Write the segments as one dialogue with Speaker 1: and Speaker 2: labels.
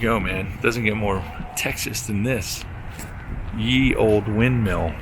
Speaker 1: go, man. Doesn't get more Texas than this. Ye old windmill.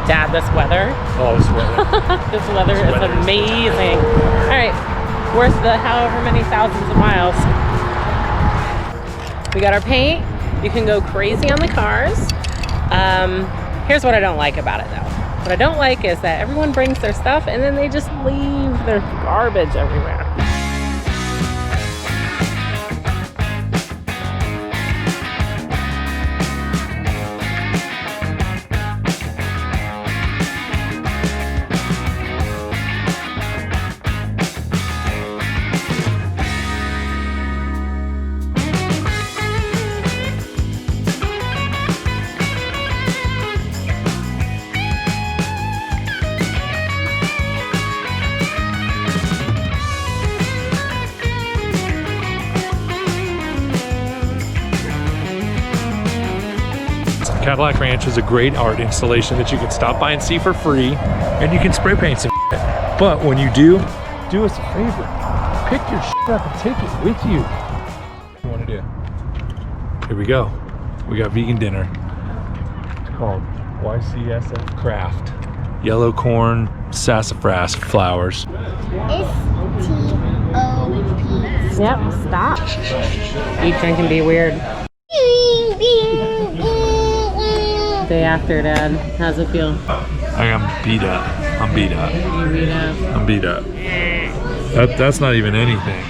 Speaker 2: Dad, this weather.
Speaker 1: Oh, this weather.
Speaker 2: This weather is amazing. All right, worth the however many thousands of miles. We got our paint. You can go crazy on the cars. Here's what I don't like about it though. What I don't like is that everyone brings their stuff and then they just leave their garbage everywhere.
Speaker 1: Cadillac Ranch is a great art installation that you can stop by and see for free, and you can spray paint some shit. But when you do us a favor. Pick your shit up and take it with you. What do you want to do? Here we go. We got vegan dinner. It's called YCSF Craft. Yellow corn, sassafras flowers.
Speaker 2: S-T-O-P. Yep, stop. Eat, drink, and be weird. Day after, Dad. How's it feel?
Speaker 1: I'm beat up. I'm beat up.
Speaker 2: You beat up?
Speaker 1: I'm beat up. That's not even anything.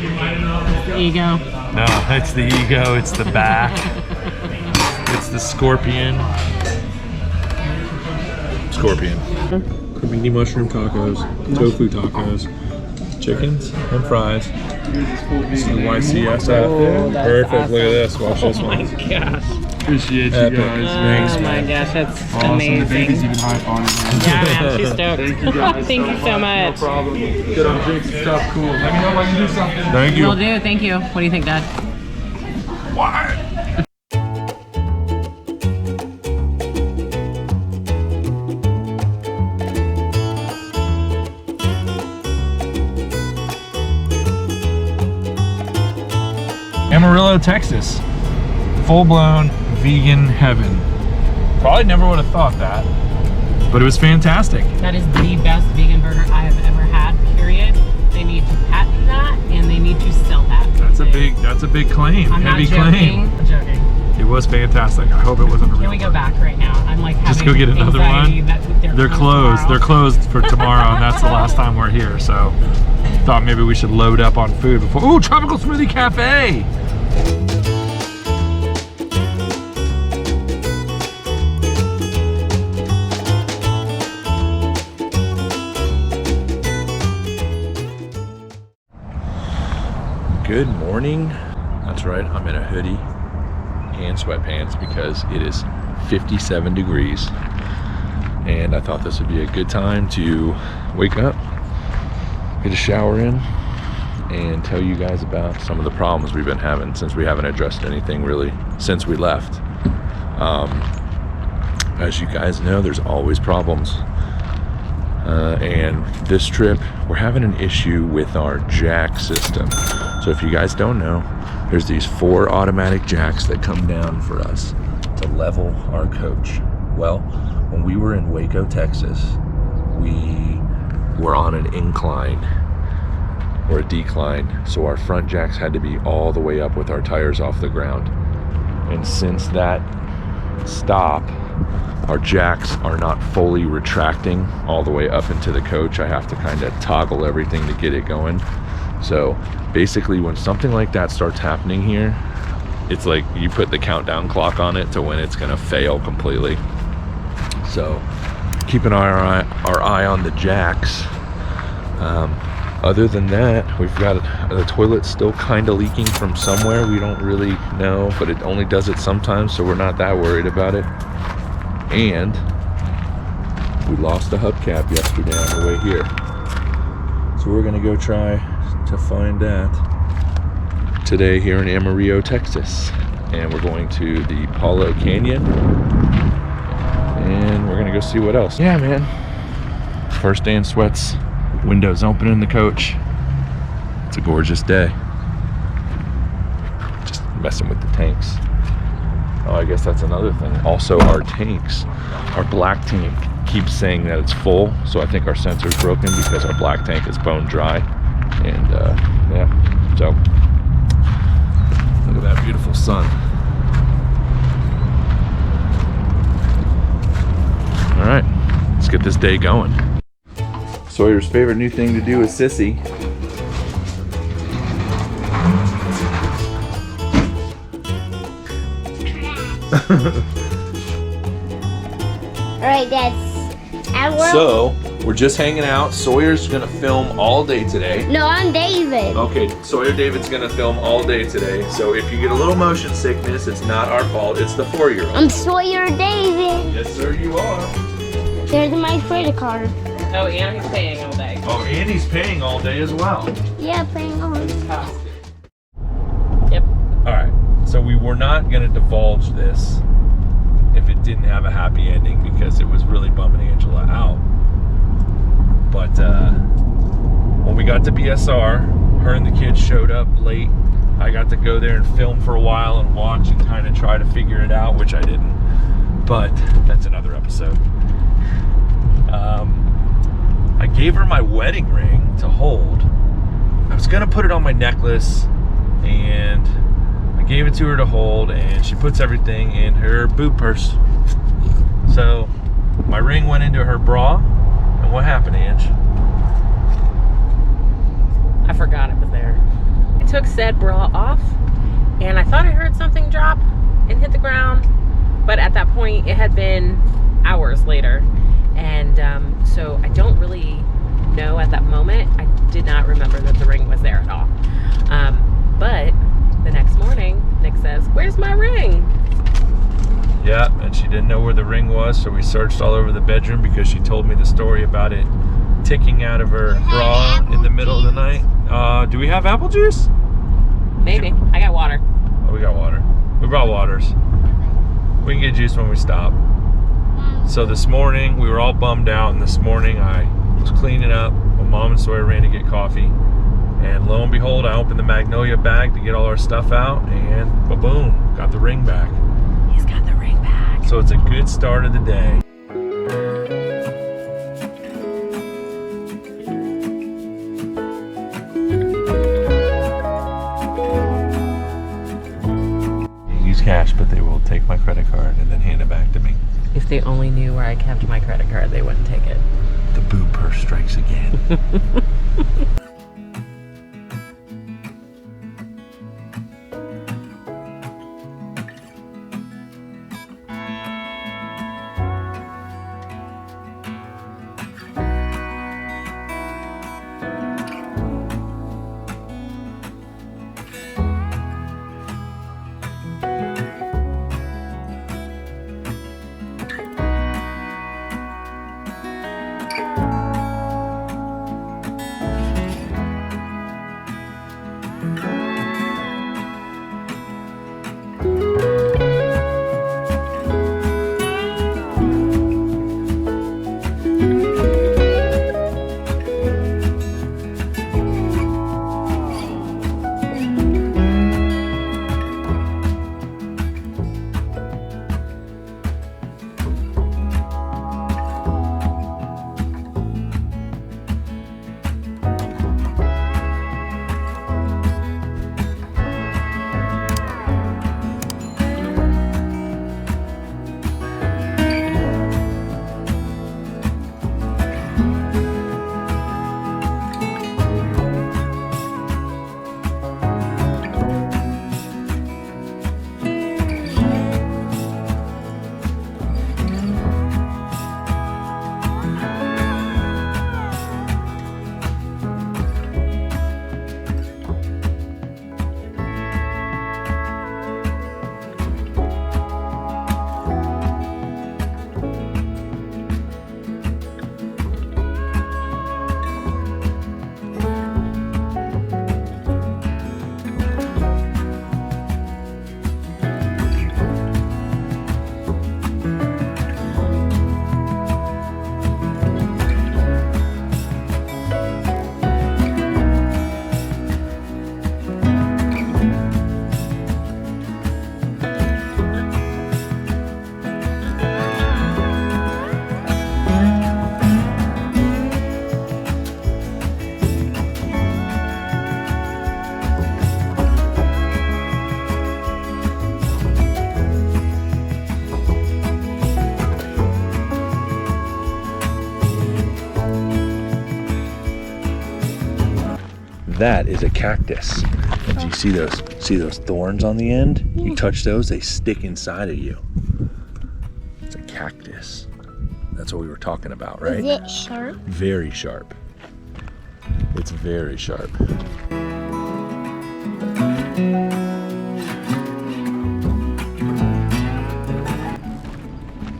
Speaker 2: The ego.
Speaker 1: No, it's the ego. It's the back. It's the scorpion. Scorpion. Cremini mushroom tacos, tofu tacos, chickens and fries. This is the YCSF.
Speaker 2: Oh, that's
Speaker 1: perfect.
Speaker 2: awesome.
Speaker 1: Look at this. Watch this one.
Speaker 2: Oh my gosh.
Speaker 3: Appreciate you
Speaker 1: Epic.
Speaker 3: guys.
Speaker 1: Thanks,
Speaker 2: Oh my
Speaker 1: man.
Speaker 2: gosh, that's
Speaker 3: Awesome.
Speaker 2: amazing.
Speaker 3: The baby's even hype on it, man.
Speaker 2: Yeah, man, she's stoked.
Speaker 3: Thank you guys.
Speaker 2: Thank you so much.
Speaker 3: No problem. Good on drinks and stuff. Cool. Let me know if I can do something.
Speaker 1: Thank you.
Speaker 2: Will do. Thank you. What do you think, Dad?
Speaker 1: What? Amarillo, Texas. Full-blown vegan heaven. Probably never would have thought that, but it was fantastic.
Speaker 2: That is the best vegan burger I have ever had, period. They need to patent that and they need to sell that.
Speaker 1: That's a big claim.
Speaker 2: I'm
Speaker 1: Heavy
Speaker 2: not joking.
Speaker 1: claim.
Speaker 2: I'm joking.
Speaker 1: It was fantastic. I hope it wasn't a real
Speaker 2: Can we go
Speaker 1: burger.
Speaker 2: back right now? I'm like having
Speaker 1: Just go get another
Speaker 2: anxiety
Speaker 1: one?
Speaker 2: that
Speaker 1: They're closed.
Speaker 2: tomorrow.
Speaker 1: They're closed for tomorrow, and that's the last time we're here. So, thought maybe we should load up on food before. Ooh, Tropical Smoothie Cafe. Good morning. That's right. I'm in a hoodie and sweatpants because it is 57 degrees. And I thought this would be a good time to wake up, get a shower in, and tell you guys about some of the problems we've been having since we haven't addressed anything really since we left. As you guys know, there's always problems. And this trip, we're having an issue with our jack system. So if you guys don't know, there's these 4 automatic jacks that come down for us to level our coach. Well, when we were in Waco, Texas, we were on an incline or a decline, so our front jacks had to be all the way up with our tires off the ground. And since that stop, our jacks are not fully retracting all the way up into the coach. I have to kind of toggle everything to get it going. So basically when something like that starts happening here, it's like you put the countdown clock on it to when it's gonna fail completely. So keeping our eye on the jacks. Other than that, we've got the toilet still kind of leaking from somewhere. We don't really know, but it only does it sometimes, so we're not that worried about it. And we lost the hubcap yesterday on the way here. So we're gonna go try to find that today here in Amarillo, Texas. And we're going to the Palo Canyon. And we're gonna go see what else. Yeah, man. First day in sweats. Windows open in the coach. It's a gorgeous day. Just messing with the tanks. Oh, I guess that's another thing. Also, our tanks, our black tank keeps saying that it's full, so I think our sensor's broken because our black tank is bone dry. And yeah, so look at that beautiful sun. All right, let's get this day going. Sawyer's favorite new thing to do is sissy.
Speaker 4: Alright,
Speaker 1: So, we're just hanging out. Sawyer's gonna film all day today.
Speaker 4: No, I'm David.
Speaker 1: Okay, Sawyer David's gonna film all day today. So if you get a little motion sickness, it's not our fault, it's the 4-year-old.
Speaker 4: I'm Sawyer David.
Speaker 1: Yes, sir, you are.
Speaker 4: There's my credit card.
Speaker 2: Oh, and he's paying all day.
Speaker 1: Oh, and he's paying all day as well.
Speaker 4: Yeah, paying on.
Speaker 2: Yep.
Speaker 1: All right, so we were not gonna divulge this if it didn't have a happy ending because it was really bumming Angela out. But when we got to BSR, her and the kids showed up late. I got to go there and film for a while and watch and kind of try to figure it out, which I didn't. But that's another episode. I gave her my wedding ring to hold. I was gonna put it on my necklace, and I gave it to her to hold, and she puts everything in her boob purse. So my ring went into her bra, and what happened, Ange?
Speaker 2: I forgot it was there. I took said bra off, and I thought I heard something drop and hit the ground, but at that point it had been hours later, and so I don't really know at that moment. I did not remember that the ring was there at all. But the next morning, Nick says, "Where's my ring?"
Speaker 1: Yeah, and she didn't know where the ring was, so we searched all over the bedroom because she told me the story about it ticking out of her bra in the middle of the night. Do we have apple juice?
Speaker 2: Maybe. I got water.
Speaker 1: Oh, we got water. We brought waters. We can get juice when we stop. So this morning, we were all bummed out, and this morning I was cleaning up. My mom and Sawyer ran to get coffee, and lo and behold, I opened the Magnolia bag to get all our stuff out, and ba-boom, got the ring back.
Speaker 2: He's got the ring back.
Speaker 1: So it's a good start of the day. Use cash, but they will take my credit card and then hand it back to me.
Speaker 2: If they only knew where I kept my credit card, they wouldn't take it.
Speaker 1: The boob purse strikes again. that is a cactus. And you see those thorns on the end? You touch those, they stick inside of you. It's a cactus. That's what we were talking about, right?
Speaker 4: Is it sharp?
Speaker 1: Very sharp. It's very sharp.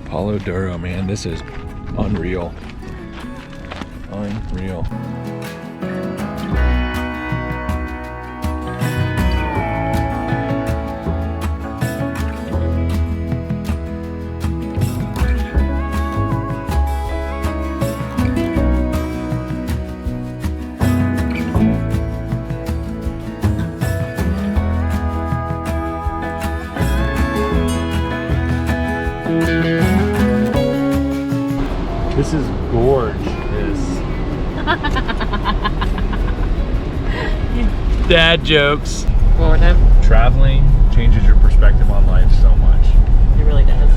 Speaker 1: Palo Duro, man, this is unreal. Unreal. This is gorgeous. Dad jokes.
Speaker 2: Florida.
Speaker 1: Traveling changes your perspective on life so much.
Speaker 2: It really does.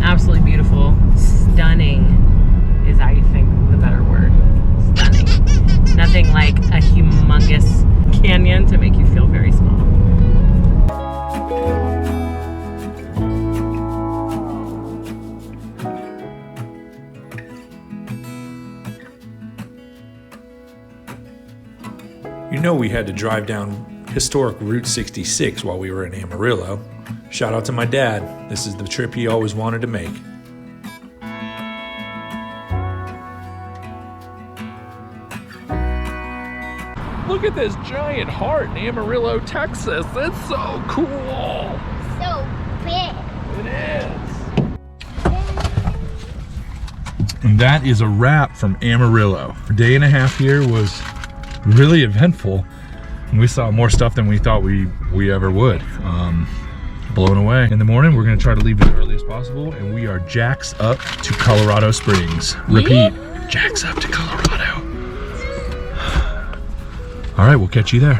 Speaker 2: Absolutely beautiful. Stunning is, I think, the better word. Stunning. Nothing like a humongous canyon to make you feel very small.
Speaker 3: You know we had to drive down historic Route 66 while we were in Amarillo. Shout out to my dad. This is the trip he always wanted to make.
Speaker 1: Look at this giant heart in Amarillo, Texas. It's so cool.
Speaker 4: So big.
Speaker 1: It is.
Speaker 3: And that is a wrap from Amarillo. Our day and a half here was really eventful. And we saw more stuff than we thought we ever would. Blown away. In the morning, we're gonna try to leave as early as possible, and we are jacks up to Colorado Springs. Repeat, jacks up to Colorado. All right, we'll catch you there.